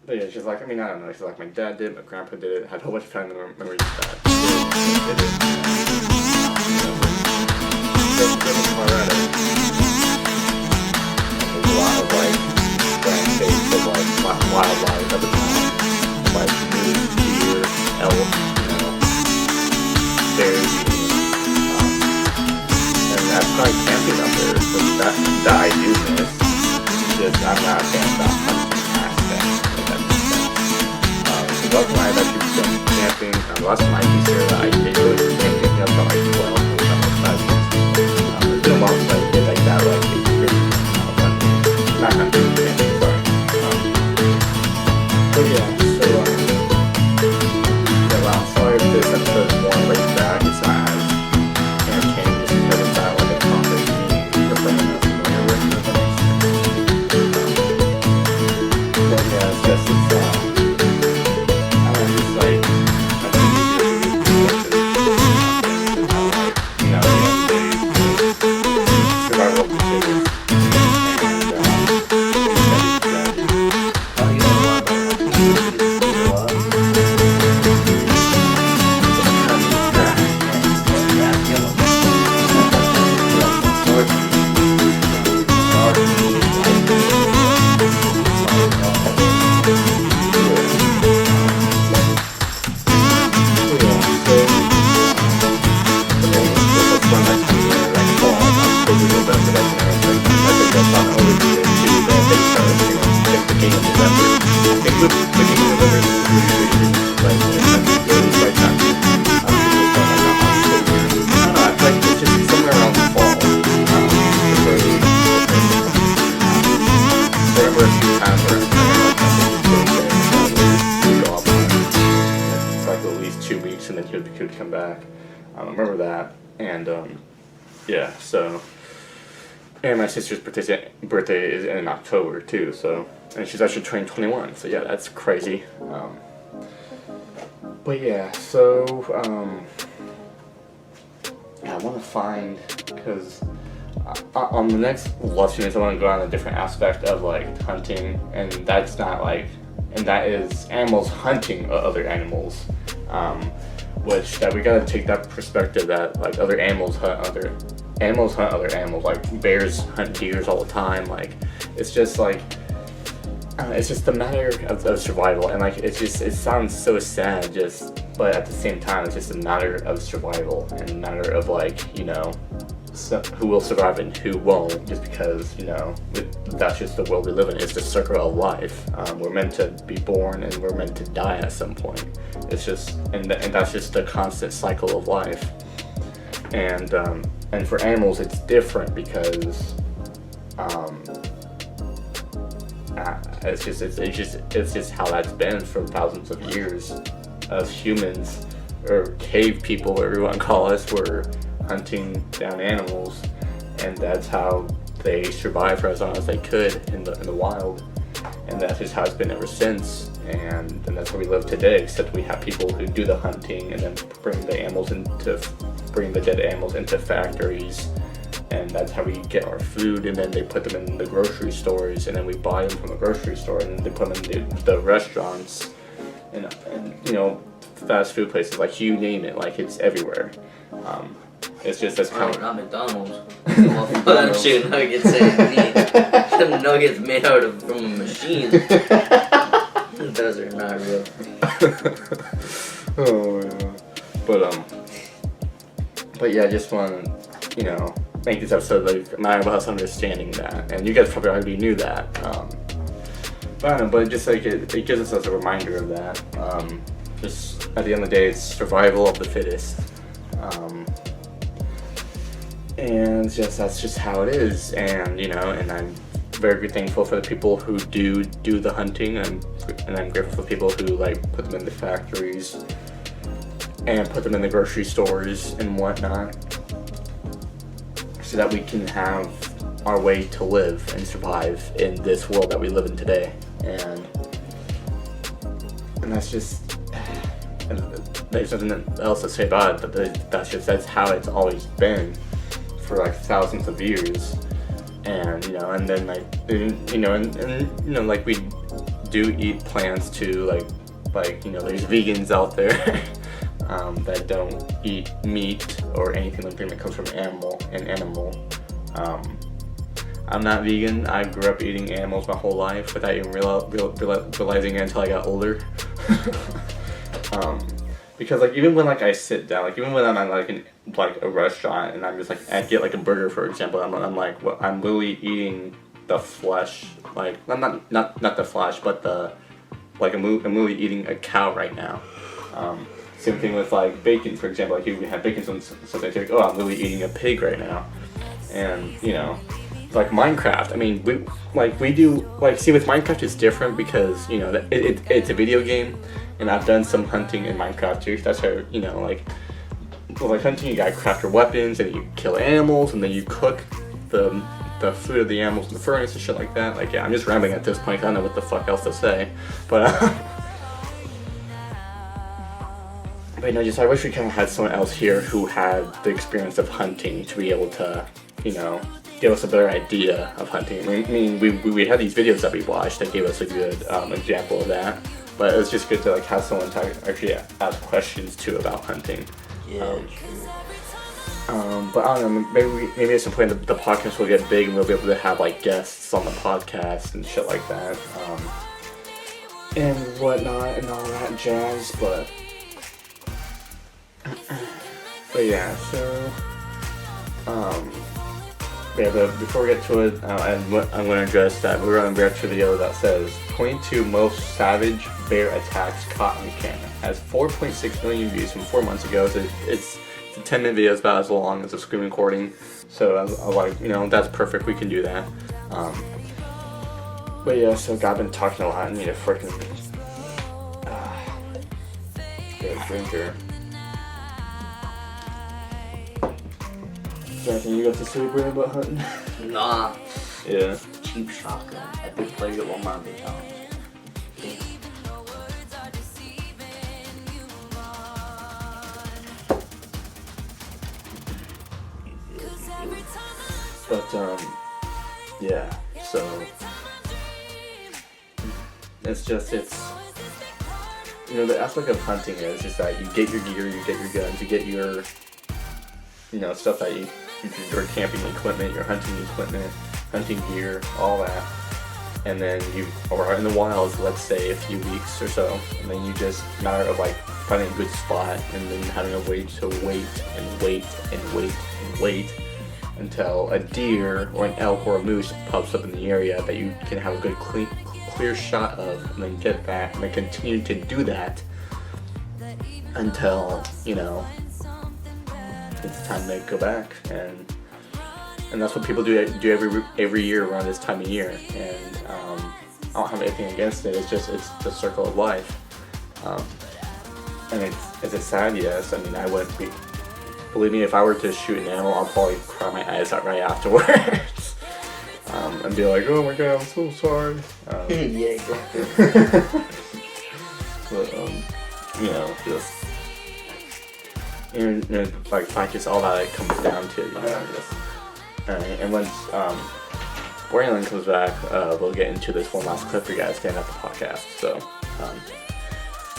yeah, it's just like, I mean, I don't know, it's like my dad did, my grandpa did it, had a whole bunch of family memories of that. Did it. Colorado. There's a lot of like grand states of like wildlife at the time. Like moose, deer, elk, bears. And I've tried camping up there, so that I do miss. Just I'm not a fan of that hunting aspect, if that makes sense. So last night I've actually done camping. Last night this year I did go to camping up to like 12 or something. There's been a while since I did like that, like it's pretty hunting. Not hunting, camping, sorry. But yeah, so yeah, well, sorry if this episode is more laid back. It's not as entertaining just because it's not like a topic you're familiar with. But yeah, it's just, it's, I don't know, just like, I think it's you know, survival of the fittest. Come back. I remember that, and yeah. So, and my sister's birthday is in October too. So, and she's actually turning 21. So yeah, that's crazy. But yeah, so yeah, I want to find, because on the next Love Students I want to go on a different aspect of like hunting, and that's not like, and that is animals hunting other animals. Which that we gotta take that perspective that like other animals hunt other animals, like bears hunt deers all the time. Like it's just like it's just a matter of survival, and like it sounds so sad, just, but at the same time it's just a matter of survival and a matter of like, you know, who will survive and who won't, just because, you know, that's just the world we live in. It's the circle of life. We're meant to be born and we're meant to die at some point. It's just, and that's just the constant cycle of life. And for animals it's different because it's just how that's been for thousands of years. Us humans, or cave people, whatever you want to call us, were hunting down animals, and that's how they survived for as long as they could in the wild, and that's just how it's been ever since. And that's how we live today, except we have people who do the hunting and then bring the dead animals into factories, and that's how we get our food, and then they put them in the grocery stores, and then we buy them from the grocery store, and then they put them in the restaurants, and you know, fast food places, like you name it, like it's everywhere. It's just that's kind of not McDonald's. Well, chicken nuggets and meat. Them nuggets made out of from a machine. Those are not real. Oh yeah. But yeah, I just want to, you know, make this episode like my about understanding that, and you guys probably already knew that. But I don't know, but just like it gives us as a reminder of that. Just at the end of the day, it's survival of the fittest. And just that's just how it is, and you know, and very thankful for the people who do the hunting, and I'm grateful for people who like put them in the factories and put them in the grocery stores and whatnot, so that we can have our way to live and survive in this world that we live in today. And that's just, and there's nothing else to say about it, but that's how it's always been for like thousands of years. And and then like and like we do eat plants too, like there's vegans out there that don't eat meat or anything that comes from animal. I'm not vegan. I grew up eating animals my whole life without even realizing it until I got older. Because like even when like I sit down, like even when I'm at like a restaurant and I'm just like I get like a burger, for example, I'm like, well, I'm literally eating the flesh, like not the flesh, but I'm literally eating a cow right now. Same thing with like bacon, for example. Like you have bacon, something like, oh, I'm literally eating a pig right now. And like Minecraft, I mean, we do see with Minecraft it's different because it's a video game, and I've done some hunting in Minecraft too. That's how like hunting, you gotta craft your weapons and you kill animals and then you cook the food of the animals in the furnace and shit like that. Like, yeah, I'm just rambling at this point. I don't know what the fuck else to say, but but just I wish we kind of had someone else here who had the experience of hunting to be able to give us a better idea of hunting. I mean, we had these videos that we watched that gave us a good example of that, but it's just good to like have someone to actually ask questions to about hunting. Yeah, but I don't know, maybe at some point the podcast will get big and we'll be able to have like guests on the podcast and shit like that, and whatnot and all that jazz. But yeah, so yeah, but before we get to it, I'm going to address that. We're going to react to a video that says 22 most savage bear attacks caught on camera. Has 4.6 million views from 4 months ago. So it's a 10-minute video. It's about as long as a screen recording. So I was like, that's perfect. We can do that. But yeah, so I've been talking a lot. I need a freaking get a drinker. Is there anything you got to say, Braylen, about hunting? Nah. Yeah. Cheap shotgun. Epic player at Walmart McDonald's. But yeah. So it's the aspect of hunting is just that you get your gear, you get your guns, you get your stuff that your camping equipment, your hunting equipment, hunting gear, all that, and then you are out in the wilds, let's say a few weeks or so, and then you just matter of like finding a good spot and then having a way to wait until a deer or an elk or a moose pops up in the area that you can have a good clear shot of, and then get that and then continue to do that until it's time to go back. And that's what people do every year around this time of year, and I don't have anything against it. It's the circle of life, and it's a sad yes. I mean, I wouldn't be, believe me, if I were to shoot an animal, I'll probably cry my eyes out right afterwards. And be like, oh my god, I'm so sorry. Yeah, exactly. But just like just all that it comes down to, just. Alright, and once Braylen comes back, we'll get into this one last clip for you guys to end up the podcast. So,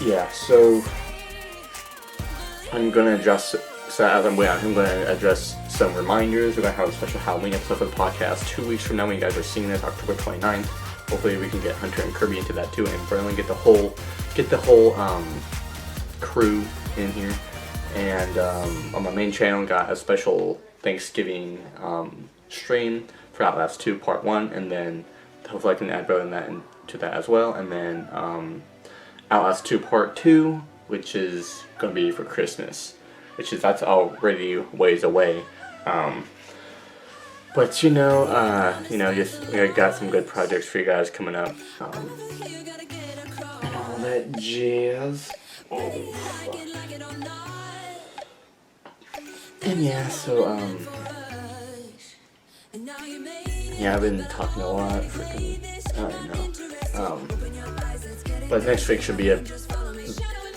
yeah, so I'm gonna address. So as I'm going to address some reminders. We're gonna have a special Halloween episode for the podcast 2 weeks from now when you guys are seeing this, October 29th. Hopefully we can get Hunter and Kirby into that too, and Braylen get the whole crew in here. And on my main channel, got a special Thanksgiving stream for Outlast 2 Part 1, and then hopefully I can add Braylen into that as well. And then Outlast 2 Part 2, which is going to be for Christmas, that's already ways away. But But just we got some good projects for you guys coming up. And all that jazz. Oh, fuck. And yeah, so I've been talking a lot. I don't know. But next week should be a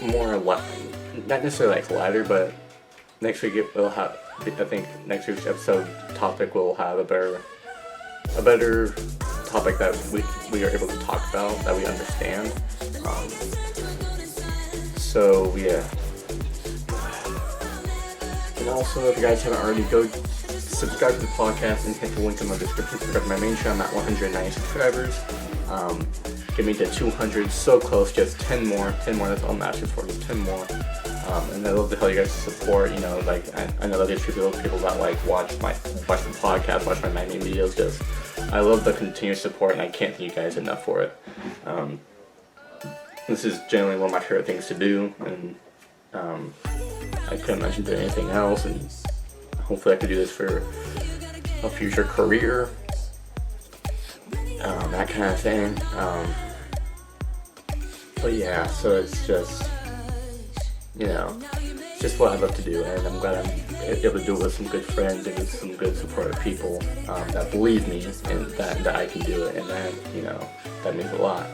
more not necessarily like lighter, but next week we'll have. I think next week's episode topic will have a better topic that we are able to talk about, that we understand. So yeah. And also, if you guys haven't already, go subscribe to the podcast and hit the link in the description. Subscribe to my main channel. I'm at 190 subscribers. Get me to 200, so close, just 10 more, that's all I'm asking for, just 10 more. And I love to tell you guys to support, like, I know that there's people that, like, watch the podcast, watch my main videos, I love the continuous support, and I can't thank you guys enough for it. This is generally one of my favorite things to do, and, I couldn't imagine doing anything else, and hopefully I could do this for a future career, that kind of thing. But yeah, so it's just, it's just what I love to do, and I'm glad I'm able to do it with some good friends and with some good supportive people that believe me and that I can do it, and that, that means a lot.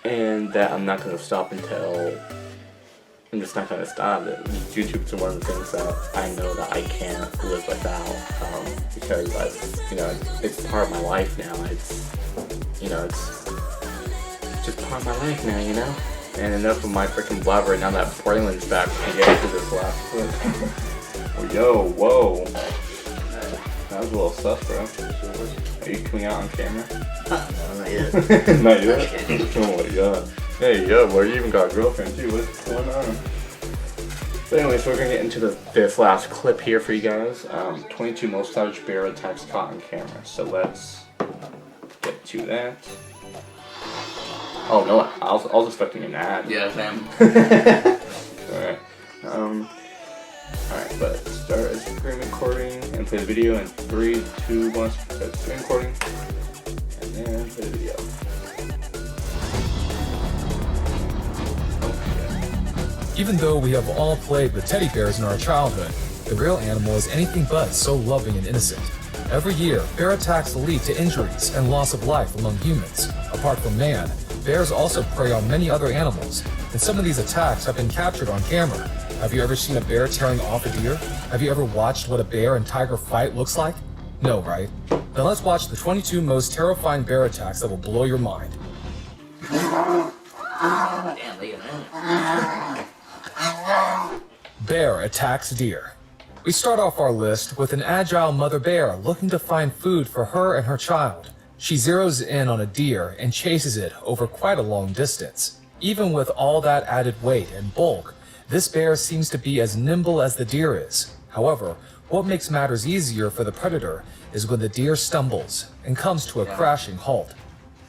And that I'm not going to stop until I'm just not going to stop. YouTube's one of the things that I know that I can't live without, because it's part of my life now. It's just part of my life now, And enough of my freaking blabber. Now that Braylen's back, we can get into this last clip. Oh, whoa. That was a little sus, bro. Are you coming out on camera? No, not yet. Not yet? Oh my god. Hey, yo, well, you even got a girlfriend too. What's going on? But anyways, we're gonna get into this last clip here for you guys. 22 most savage bear attacks caught on camera. So let's get to that. Oh no, I was expecting an ad. Yeah, fam. Alright. Alright, but start screen recording and play the video in 3, 2, 1. Start screen recording and then play the video. Even though we have all played with teddy bears in our childhood, the real animal is anything but so loving and innocent. Every year, bear attacks lead to injuries and loss of life among humans. Apart from man, bears also prey on many other animals, and some of these attacks have been captured on camera. Have you ever seen a bear tearing off a deer? Have you ever watched what a bear and tiger fight looks like? No, right? Then let's watch the 22 most terrifying bear attacks that will blow your mind. Bear attacks deer. We start off our list with an agile mother bear looking to find food for her and her child. She zeroes in on a deer and chases it over quite a long distance. Even with all that added weight and bulk, this bear seems to be as nimble as the deer is. However, what makes matters easier for the predator is when the deer stumbles and comes to a crashing halt.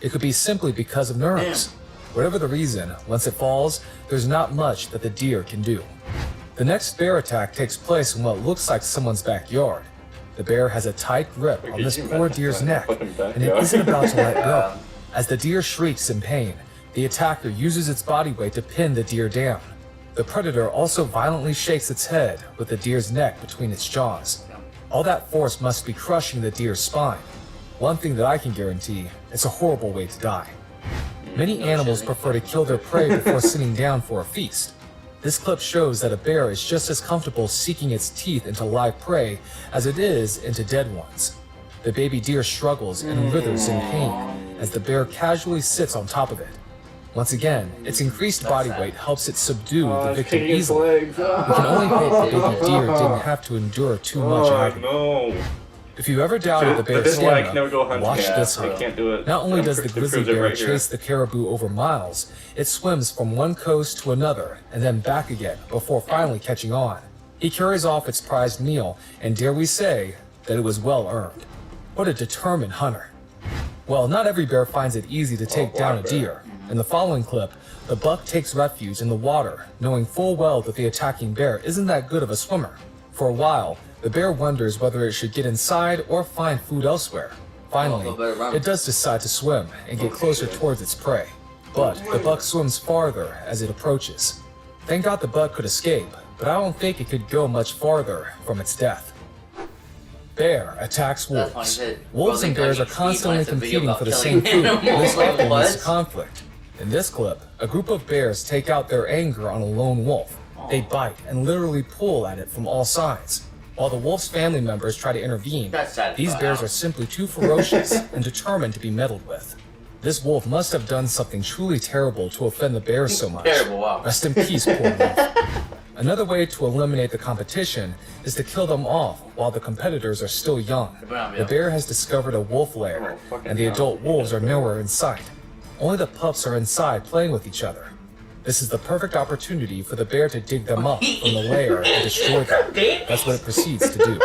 It could be simply because of nerves. Whatever the reason, once it falls, there's not much that the deer can do. The next bear attack takes place in what looks like someone's backyard. The bear has a tight grip on this poor deer's neck, and it isn't about to let go. As the deer shrieks in pain, the attacker uses its body weight to pin the deer down. The predator also violently shakes its head with the deer's neck between its jaws. All that force must be crushing the deer's spine. One thing that I can guarantee, it's a horrible way to die. Many animals prefer to kill their prey before sitting down for a feast. This clip shows that a bear is just as comfortable seeking its teeth into live prey as it is into dead ones. The baby deer struggles and writhers in pain as the bear casually sits on top of it. Once again, its increased body weight helps it subdue the victim easily. We can only hope the baby deer didn't have to endure too much agony. If you ever doubted the bear's stamina, watch this hunt. Not only does the grizzly bear chase the caribou over miles, it swims from one coast to another and then back again before finally catching on. He carries off its prized meal, and dare we say that it was well earned. What a determined hunter. Well, not every bear finds it easy to take down a deer. In the following clip, the buck takes refuge in the water, knowing full well that the attacking bear isn't that good of a swimmer. For a while, The bear wonders whether it should get inside or find food elsewhere. Finally, it does decide to swim and get closer towards its prey. But the buck swims farther as it approaches. Thank God the buck could escape, but I don't think it could go much farther from its death. Bear attacks wolves. Wolves and bears are constantly competing for the same food, and this often leads to conflict. In this clip, a group of bears take out their anger on a lone wolf. They bite and literally pull at it from all sides. While the wolf's family members try to intervene, these bears are simply too ferocious and determined to be meddled with. This wolf must have done something truly terrible to offend the bears so much. Rest in peace, poor wolf. Another way to eliminate the competition is to kill them off while the competitors are still young. The bear has discovered a wolf lair, and the adult wolves are nowhere in sight. Only the pups are inside playing with each other. This is the perfect opportunity for the bear to dig them up from the lair and destroy them. That's what it proceeds to do.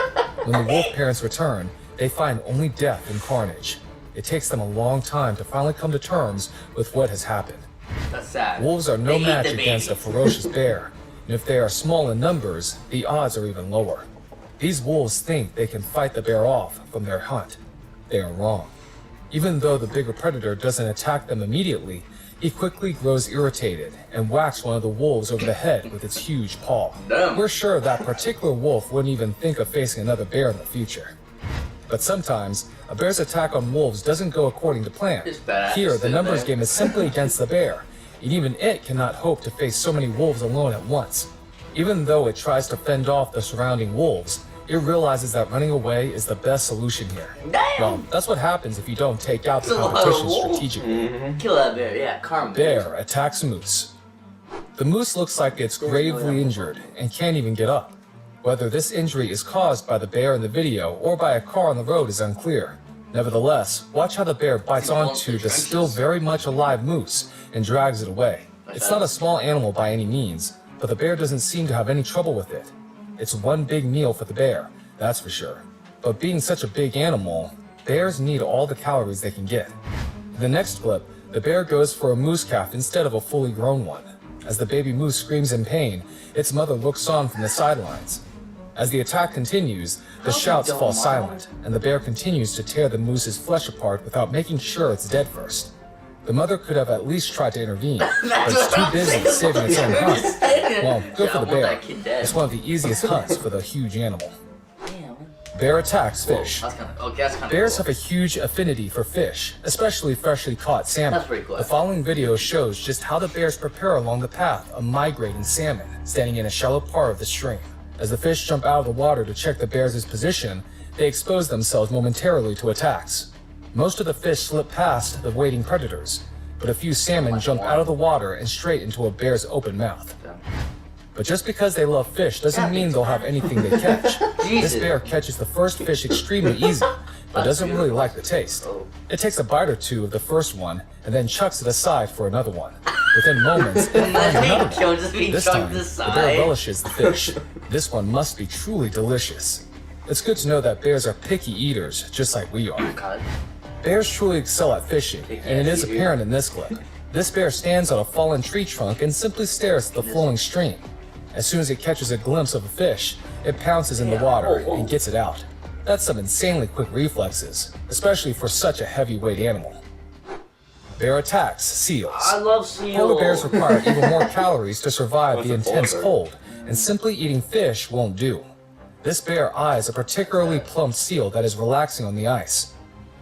When the wolf parents return, they find only death and carnage. It takes them a long time to finally come to terms with what has happened. That's sad. Wolves are no match against a ferocious bear, and if they are small in numbers, the odds are even lower. These wolves think they can fight the bear off from their hunt. They are wrong. Even though the bigger predator doesn't attack them immediately, he quickly grows irritated and whacks one of the wolves over the head with its huge paw. We're sure that particular wolf wouldn't even think of facing another bear in the future. But sometimes, a bear's attack on wolves doesn't go according to plan. Here, the numbers game is simply against the bear, and even it cannot hope to face so many wolves alone at once. Even though it tries to fend off the surrounding wolves, it realizes that running away is the best solution here. Well, that's what happens if you don't take out the competition strategically. Kill that bear, yeah, karma. Bear attacks moose. The moose looks like it's gravely injured and can't even get up. Whether this injury is caused by the bear in the video or by a car on the road is unclear. Nevertheless, watch how the bear bites onto the still very much alive moose and drags it away. It's not a small animal by any means, but the bear doesn't seem to have any trouble with it. It's one big meal for the bear, that's for sure. But being such a big animal, bears need all the calories they can get. In the next clip, the bear goes for a moose calf instead of a fully grown one. As the baby moose screams in pain, its mother looks on from the sidelines. As the attack continues, the shouts fall silent, and the bear continues to tear the moose's flesh apart without making sure it's dead first. The mother could have at least tried to intervene, but it's too busy saving its own hunt. Well, good for the bear. It's one of the easiest hunts for the huge animal. Bear attacks fish. Bears have a huge affinity for fish, especially freshly caught salmon. The following video shows just how the bears prepare along the path of migrating salmon, standing in a shallow part of the stream. As the fish jump out of the water to check the bears' position, they expose themselves momentarily to attacks. Most of the fish slip past the waiting predators, but a few salmon jump out of the water and straight into a bear's open mouth. But just because they love fish doesn't mean they'll have anything they catch. This bear catches the first fish extremely easy, but doesn't really like the taste. It takes a bite or two of the first one and then chucks it aside for another one. Within moments, it finds another one. This time, the bear relishes the fish. This one must be truly delicious. It's good to know that bears are picky eaters, just like we are. Bears truly excel at fishing, and it is apparent in this clip. This bear stands on a fallen tree trunk and simply stares at the flowing stream. As soon as it catches a glimpse of a fish, it pounces in the water and gets it out. That's some insanely quick reflexes, especially for such a heavyweight animal. Bear attacks seals. I love seals. Polar bears require even more calories to survive the intense cold, and simply eating fish won't do. This bear eyes a particularly plump seal that is relaxing on the ice.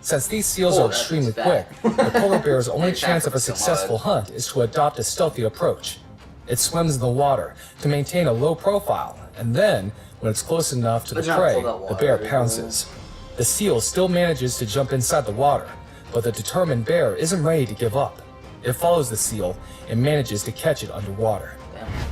Since these seals are extremely quick, the polar bear's only chance of a successful hunt is to adopt a stealthy approach. It swims in the water to maintain a low profile, and then, when it's close enough to the prey, the bear pounces. The seal still manages to jump inside the water, but the determined bear isn't ready to give up. It follows the seal and manages to catch it underwater.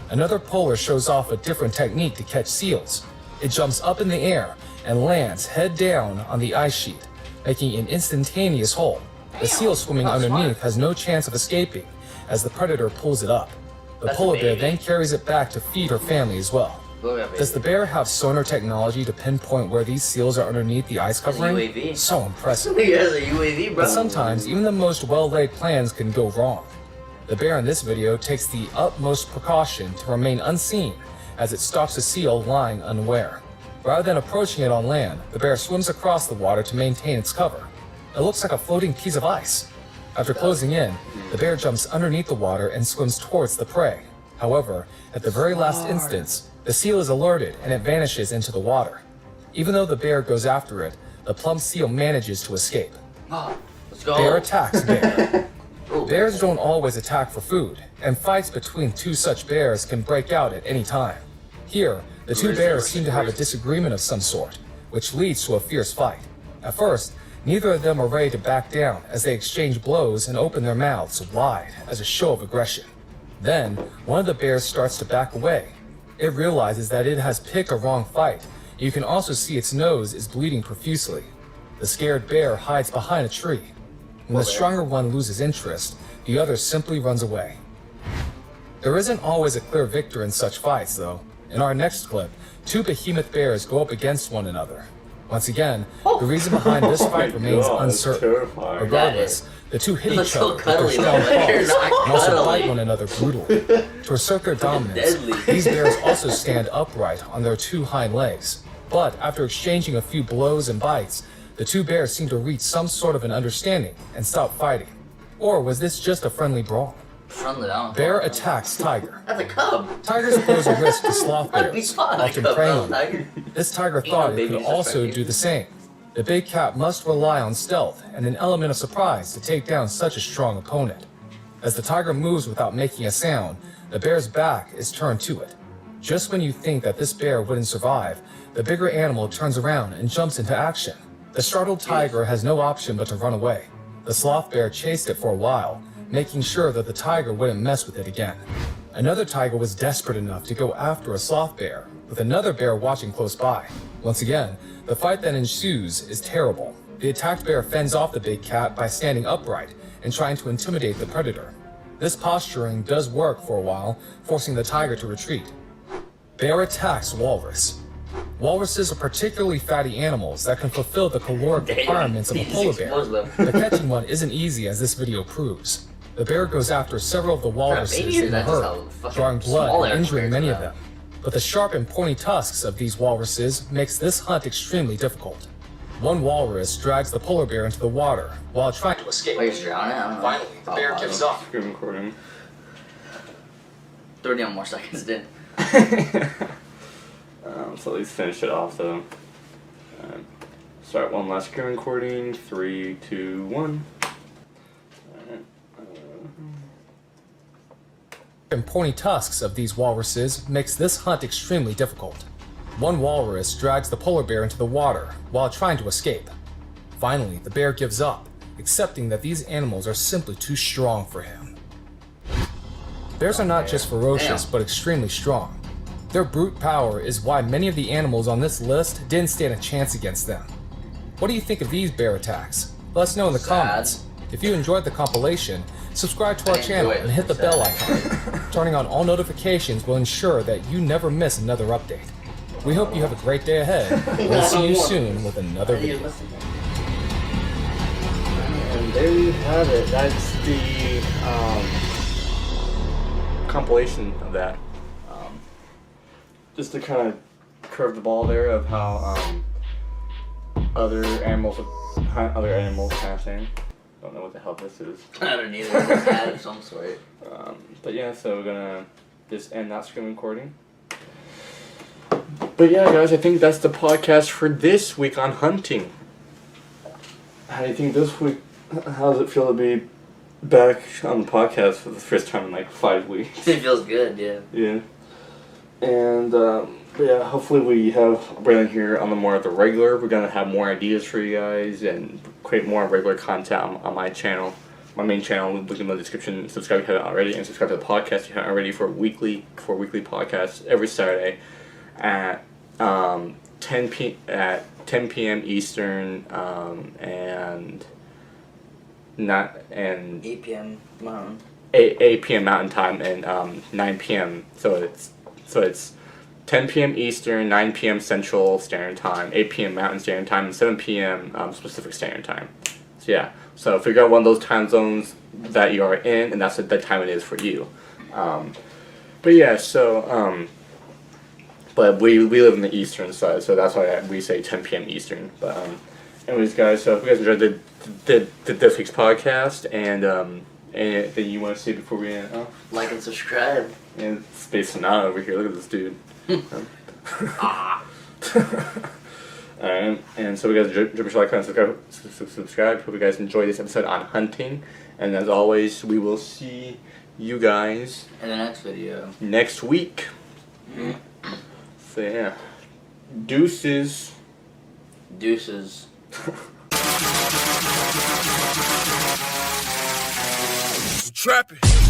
Another polar shows off a different technique to catch seals. It jumps up in the air and lands head down on the ice sheet, making an instantaneous hole. The seal swimming underneath has no chance of escaping as the predator pulls it up. The polar bear then carries it back to feed her family as well. Does the bear have sonar technology to pinpoint where these seals are underneath the ice covering? So impressive. But sometimes even the most well-laid plans can go wrong. The bear in this video takes the utmost precaution to remain unseen as it stalks a seal lying unaware. Rather than approaching it on land, the bear swims across the water to maintain its cover. It looks like a floating piece of ice. After closing in, the bear jumps underneath the water and swims towards the prey. However, at the very last instance, the seal is alerted and it vanishes into the water. Even though the bear goes after it, the plump seal manages to escape. Let's go. Bear attacks bear. Bears don't always attack for food, and fights between two such bears can break out at any time. Here, the two bears seem to have a disagreement of some sort, which leads to a fierce fight. At first, neither of them are ready to back down as they exchange blows and open their mouths wide as a show of aggression. Then, one of the bears starts to back away. It realizes that it has picked a wrong fight. You can also see its nose is bleeding profusely. The scared bear hides behind a tree. When the stronger one loses interest, the other simply runs away. There isn't always a clear victor in such fights, though. In our next clip, two behemoth bears go up against one another. Once again, the reason behind this fight remains uncertain. Regardless, the two hit each other with their strong paws and also bite one another brutally. To assert their dominance, these bears also stand upright on their two hind legs. But after exchanging a few blows and bites, the two bears seem to reach some sort of an understanding and stop fighting. Or was this just a friendly brawl? Bear attacks tiger. That's a cub. Tigers pose a risk to sloth That'd be bears, fun. often preying on them. This tiger thought it could also do the same. The big cat must rely on stealth and an element of surprise to take down such a strong opponent. As the tiger moves without making a sound, the bear's back is turned to it. Just when you think that this bear wouldn't survive, the bigger animal turns around and jumps into action. The startled tiger has no option but to run away. The sloth bear chased it for a while, making sure that the tiger wouldn't mess with it again. Another tiger was desperate enough to go after a sloth bear, with another bear watching close by. Once again, the fight that ensues is terrible. The attacked bear fends off the big cat by standing upright and trying to intimidate the predator. This posturing does work for a while, forcing the tiger to retreat. Bear attacks walrus. Walruses are particularly fatty animals that can fulfill the caloric requirements of a polar bear. But catching one isn't easy, as this video proves. The bear goes after several of the walruses in the herd, drawing blood and injuring many of them. But the sharp and pointy tusks of these walruses makes this hunt extremely difficult. One walrus drags the polar bear into the water while trying to escape. Finally, the bear gives up. Screen recording. 30 more seconds in. So at least finish it off though. Start one last screen recording. 3, 2, 1. And pointy tusks of these walruses makes this hunt extremely difficult. One walrus drags the polar bear into the water while trying to escape. Finally, the bear gives up, accepting that these animals are simply too strong for him. Bears are not just ferocious, but extremely strong. Their brute power is why many of the animals on this list didn't stand a chance against them. What do you think of these bear attacks? Let us know in the comments. If you enjoyed the compilation, subscribe to our channel and hit the bell icon. Turning on all notifications will ensure that you never miss another update. We hope you have a great day ahead. We'll see you soon with another video. And there you have it. That's the compilation of that. Just to kind of curve the ball there of how other animals kind of saying. Don't know what the hell this is. I don't either. It's an ad of some sort. But yeah, so we're gonna just end that screen recording. But yeah, guys, I think that's the podcast for this week on hunting. How do you think this week? How does it feel to be back on the podcast for the first time in like 5 weeks? It feels good, yeah. Yeah. And yeah, hopefully we have Braylen here on the regular. We're gonna have more ideas for you guys and create more regular content on my channel, my main channel. Look in the description. Subscribe if you haven't already, and subscribe to the podcast if you haven't already for weekly podcasts every Saturday at 10 p.m. Eastern and 8 p.m. Mountain. 8 p.m. Mountain Time and 9 p.m. So it's 10 p.m. Eastern, 9 p.m. Central Standard Time, 8 p.m. Mountain Standard Time, and 7 p.m. Pacific Standard Time. So yeah, so figure out one of those time zones that you are in, and that's what the time it is for you. But yeah, so but we live in the eastern side, so that's why we say 10 p.m. Eastern. But anyways, guys, so if you guys enjoyed this week's podcast, and anything you want to say before we end off? Like and subscribe. And Space Sonata over here. Look at this dude. Alright, and so we guys drip, like, comment, subscribe. Hope you guys enjoyed this episode on hunting. And as always, we will see you guys in the next video next week. So yeah, deuces. Trapping.